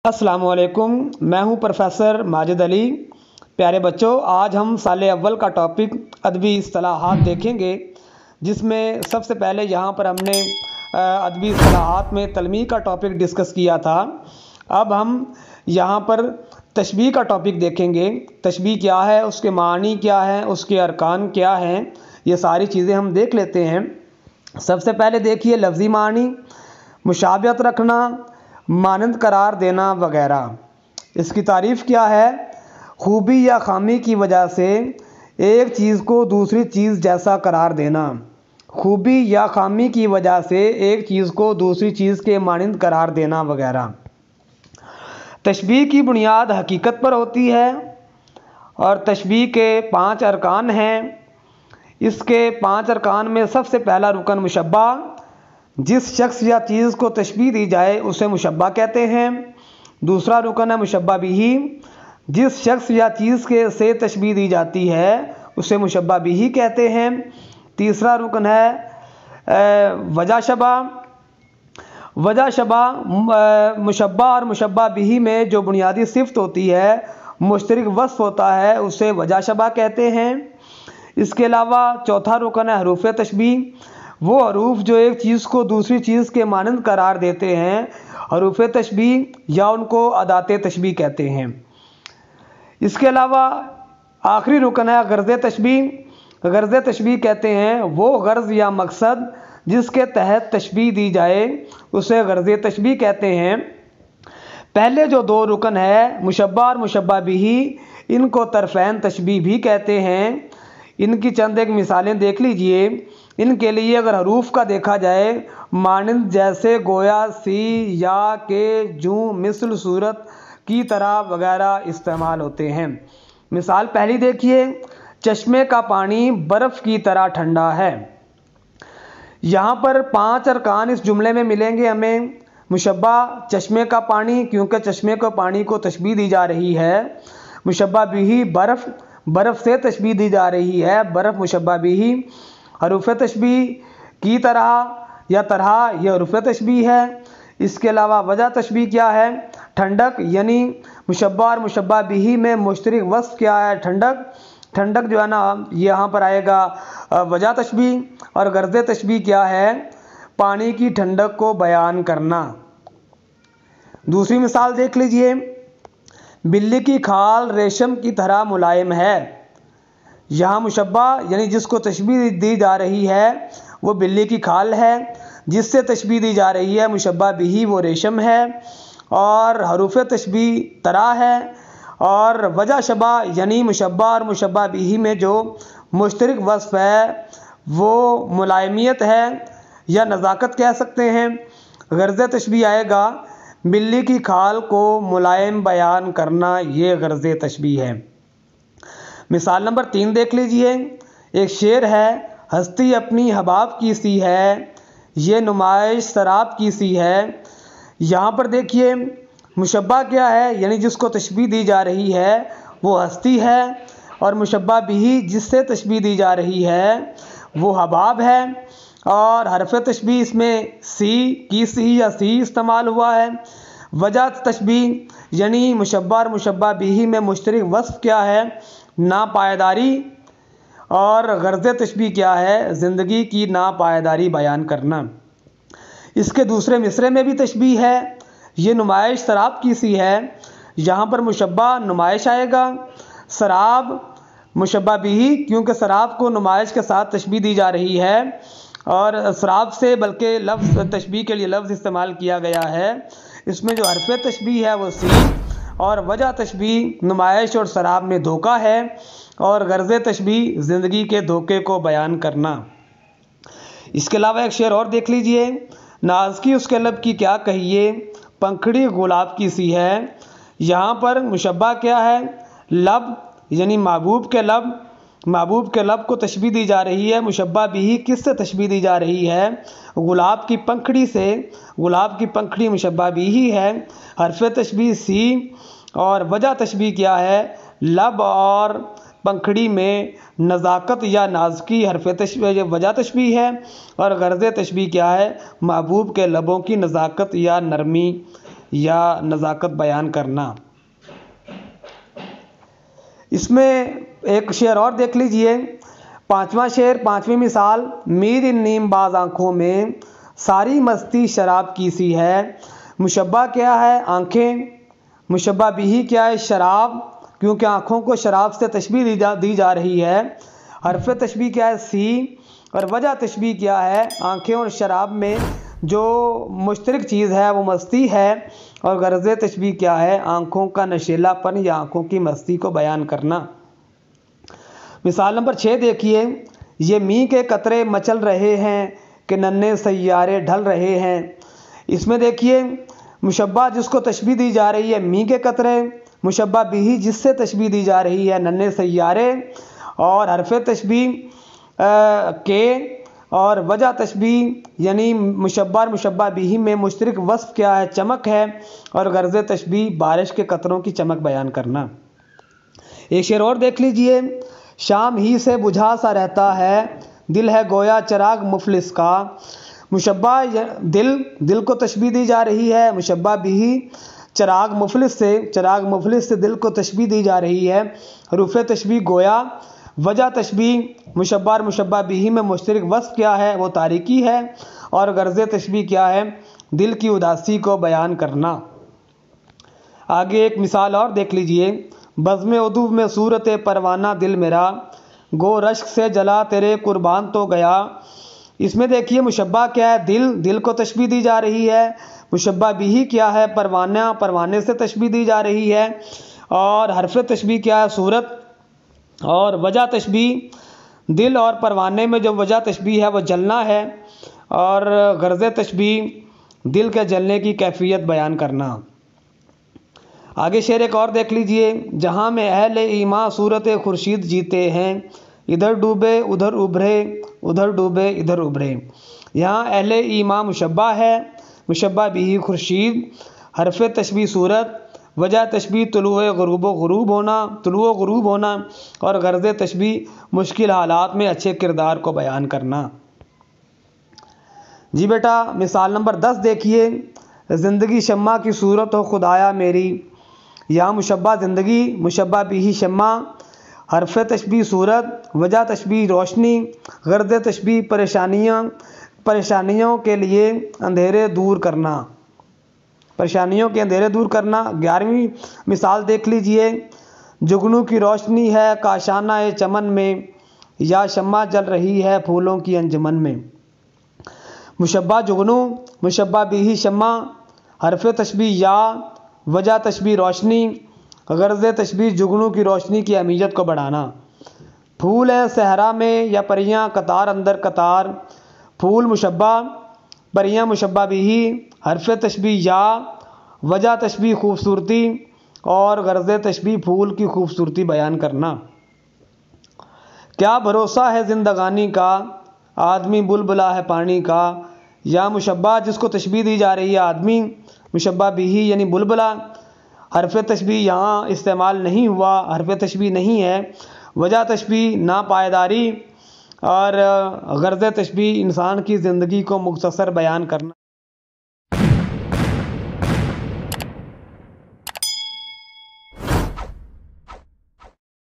अस्सलाम वालेकुम। मैं हूं प्रोफेसर माजिद अली। प्यारे बच्चों, आज हम साल अव्वल का टॉपिक अदबी इस्तिलाहात देखेंगे, जिसमें सबसे पहले यहाँ पर हमने अदबी इस्तिलाहात में तलमीह का टॉपिक डिस्कस किया था। अब हम यहाँ पर तशबीह का टॉपिक देखेंगे। तशबीह क्या है, उसके मानी क्या है, उसके अरकान क्या हैं, ये सारी चीज़ें हम देख लेते हैं। सबसे पहले देखिए लफ्ज़ी मानी, मुशाबिहत रखना, मानंद करार देना वगैरह। इसकी तारीफ़ क्या है? खूबी या खामी की वजह से एक चीज़ को दूसरी चीज़ जैसा करार देना। खूबी या खामी की वजह से एक चीज़ को दूसरी चीज़ के मानंद करार देना वगैरह। तशबीह की बुनियाद हकीकत पर होती है और तशबीह के 5 अरकान हैं। इसके 5 अरकान में सबसे पहला रुकन मुशब्बा। जिस शख्स या चीज़ को तशबीह दी जाए उसे मुशब्बा कहते हैं। दूसरा रुकन है मुशब्बा बिही। जिस शख्स या चीज़ के से तशबीह दी जाती है उसे मुशब्बा बिही कहते हैं। तीसरा रुकन है वजह शबा। वजह शबा मुशब्बा और मुशब्बा बिही में जो बुनियादी सिफ़त होती है, मुश्तरक वस्फ़ होता है, उसे वजह शबा कहते हैं। इसके अलावा चौथा रुकन है हरूफ तशबीह। वो हरूफ जो एक चीज़ को दूसरी चीज़ के मानंद करार देते हैं, हरूफ तशबीह या उनको अदात तशबीह कहते हैं। इसके अलावा आखिरी रुकन है गर्ज़ तशबीह। गर्ज़ तशबीह कहते हैं वो गर्ज़ या मकसद जिसके तहत तशबीह दी जाए उसे गर्ज़ तशबीह कहते हैं। पहले जो 2 रुकन है मुशब्बा और मुशब्बा बिही, इनको तरफ़ैन तशबीह भी कहते हैं। इनकी चंद एक मिसालें देख लीजिए। इनके लिए अगर हरूफ का देखा जाए, मानंद जैसे, गोया, सी, या, के, जूं, मिसल, सूरत की तरह वगैरह इस्तेमाल होते हैं। मिसाल पहली देखिए, चश्मे का पानी बर्फ़ की तरह ठंडा है। यहाँ पर 5 अरकान इस जुमले में मिलेंगे हमें। मुशब्बा चश्मे का पानी, क्योंकि चश्मे को पानी को तशबीह दी जा रही है। मुशब्बा बिही बर्फ़, बर्फ़ से तशबीह दी जा रही है, बर्फ़ मुशब्बा बिही। हरूफ तशबीह की तरह या तरह, यह हरूफ तशबीह है। इसके अलावा वजह तशबीह क्या है? ठंडक, यानी मुशब्बा और मुशब्बा बिही में मुश्तरक वस्फ़ क्या है? ठंडक। ठंडक जो है ना, यहाँ पर आएगा वजह तशबीह। और गर्ज़ तशबीह क्या है? पानी की ठंडक को बयान करना। दूसरी मिसाल देख लीजिए, बिल्ली की खाल रेशम की तरह मुलायम है। यहाँ मुशब्बा यानी जिसको तशबीह दी जा रही है वो बिल्ली की खाल है। जिससे तशबीह दी जा रही है मुशब्बा बिही, वो रेशम है। और हरूफ तशबीह तरह है। और वजह शबा यानी मुशब्बा और मुशब्बा बिही में जो मुश्तरक वस्फ़ है वो मुलायमियत है या नज़ाकत कह सकते हैं। गर्ज़ तशबीह आएगा बिल्ली की खाल को मुलायम बयान करना, ये गर्ज़ तशबीह है। मिसाल नंबर 3 देख लीजिए। एक शेर है, हस्ती अपनी हबाब की सी है, ये नुमाइश शराब की सी है। यहाँ पर देखिए मुशब्बा क्या है, यानी जिसको तशबीह दी जा रही है वो हस्ती है। और मुशब्बा बिही जिससे तशबीह दी जा रही है वो हबाब है। और हरफ तशबीह इसमें सी, की सी या सी इस्तेमाल हुआ है। वजह तशबीह यानी मुशब्बा और मुशब्बा बिही में मुश्तरक वस्फ़ क्या है? नापायदारी। और गर्ज़ तशबीह क्या है? ज़िंदगी की नापायदारी बयान करना। इसके दूसरे मिसरे में भी तशबीह है, ये नुमाइश शराब की सी है। यहाँ पर मुशब्बा नुमाइश आएगा, शराब मुशब्बा बिही, क्योंकि शराब को नुमाइश के साथ तशबीह दी जा रही है। और शराब से बल्कि लफ्ज़ तशबीह के लिए लफ्ज़ इस्तेमाल किया गया है। इसमें जो हरफ तशबीह है वो सी। और वजह तशबीह नुमाइश और शराब में धोखा है। और गर्ज़ तशबीह ज़िंदगी के धोखे को बयान करना। इसके अलावा एक शेर और देख लीजिए, नाज की उसके लब की क्या कहिए, पंखड़ी गुलाब की सी है। यहाँ पर मुशब्बा क्या है? लब, यानी महबूब के लब। महबूब के लब को तशबीह दी जा रही है। मुशब्बा बिही किससे तशबीह दी जा रही है? गुलाब की पंखड़ी से। गुलाब की पंखड़ी मुशब्बा बिही है। हरफ तशबीह सी। और वजह तशबीह क्या है? लब और पंखड़ी में नज़ाकत या नाज़की हरफ तशबीह वजह तशबीह है। और गर्ज़ तशबीह क्या है? महबूब के लबों की नज़ाकत या नरमी یا نزاکت بیان کرنا۔ اس میں ایک شعر اور دیکھ لیجئے، 5واں شعر، 5ویں مثال، میر ان نیم باز آنکھوں میں ساری مستی شراب کی سی ہے۔ مشبہ کیا ہے؟ آنکھیں، مشبہ بھی کیا ہے؟ شراب، کیونکہ آنکھوں کو شراب سے تشبیہ دی جا رہی ہے۔ حرف تشبیہ کیا ہے؟ سی، اور وجہ تشبیہ کیا ہے؟ آنکھیں اور شراب میں جو مشترک چیز ہے وہ مستی ہے، اور غرض تشبیہ کیا ہے؟ آنکھوں کا نشیلا پن یا آنکھوں کی مستی کو بیان کرنا۔ مثال نمبر 6 دیکھیے، یہ می کے قطرے مچل رہے ہیں کہ ننھے سیارے ڈھل رہے ہیں۔ اس میں دیکھیے مشبہ جس کو تشبیہ دی جا رہی ہے می کے قطرے، مشبہ بھی جس سے تشبیہ دی جا رہی ہے ننھے سیارے، اور حرف تشبیہ کے، اور وجہ تشبیہ یعنی مشبہ اور مشبہ بھی میں مشترک وصف کیا ہے؟ چمک ہے، اور غرض تشبیہ بارش کے قطروں کی چمک بیان کرنا۔ ایک شعر اور دیکھ لیجئے، شام ہی سے بجھا سا رہتا ہے دل ہے گویا چراغ مفلس کا۔ مشبہ دل کو تشبیہ دی جا رہی ہے، مشبہ بھی چراغ مفلس سے دل کو تشبیہ دی جا رہی ہے۔ حروف تشبیہ گویا، وجہ تشبیہ مشبہ اور مشبہ بھی میں مشترک وصف کیا ہے؟ وہ تاریکی ہے، اور غرض تشبیہ کیا ہے؟ دل کی اداسی کو بیان کرنا۔ آگے ایک مثال اور دیکھ لیجئے، بزم ادب میں صورت پروانہ دل میرا، گو رشک سے جلا تیرے قربان تو گیا۔ اس میں دیکھیے مشبہ کیا ہے؟ دل کو تشبیہ دی جا رہی ہے، مشبہ بھی کیا ہے؟ پروانے سے تشبیہ دی جا رہی ہے، اور حرف تشبیہ کیا ہے؟ صورت، اور وجہ تشبیہ دل اور پروانے میں جو وجہ تشبیہ ہے وہ جلنا ہے، اور غرض تشبیہ دل کے جلنے کی کیفیت بیان کرنا۔ آگے شعر ایک اور دیکھ لیجئے، جہاں میں اہل ایمان صورت خورشید جیتے ہیں، ادھر ڈوبے ادھر ابھرے، ادھر ڈوبے ادھر ابھرے۔ یہاں اہل ایمان مشبہ ہے، مشبہ بھی خورشید، حرف تشبیہ صورت، وجہ تشبیہ طلوع و غروب ہونا، اور غرض تشبیہ مشکل حالات میں اچھے کردار کو بیان کرنا۔ جی بیٹا مثال نمبر 10 دیکھیے، زندگی شمع کی صورت ہو خدایا میری۔ یہاں مشبہ زندگی، مشبہ بھی شمع، حرف تشبیہ صورت، وجہ تشبیہ روشنی، غرض تشبیہ پریشانیوں کے لیے اندھیرے دور کرنا، پریشانیوں کے اندھیرے دور کرنا۔ 11ویں مثال دیکھ لیجئے، جگنو کی روشنی ہے کاشانہ چمن میں، یا شمع جل رہی ہے پھولوں کی انجمن میں۔ مشبہ جگنو، مشبہ بھی شمع، حرف تشبیہ یا، وجہ تشبیہ روشنی، غرض تشبیہ جگنو کی روشنی کی اہمیت کو بڑھانا۔ پھول ہے صحرا میں یا پریاں قطار اندر قطار، پھول مشبہ، پریاں مشبہ بھی، حرف تشبیہ یا، وجہ تشبیہ خوبصورتی، اور غرض تشبیہ پھول کی خوبصورتی بیان کرنا۔ کیا بھروسہ ہے زندگانی کا، آدمی بلبلا ہے پانی کا۔ یا مشبہ جس کو تشبیہ دی جا رہی ہے آدمی، مشبہ بھی یعنی بلبلا، حرف تشبیہ یہاں استعمال نہیں ہوا، حرف تشبیہ نہیں ہے، وجہ تشبیہ ناپائیداری، اور غرض تشبیہ انسان کی زندگی کو مختصر بیان کرنا۔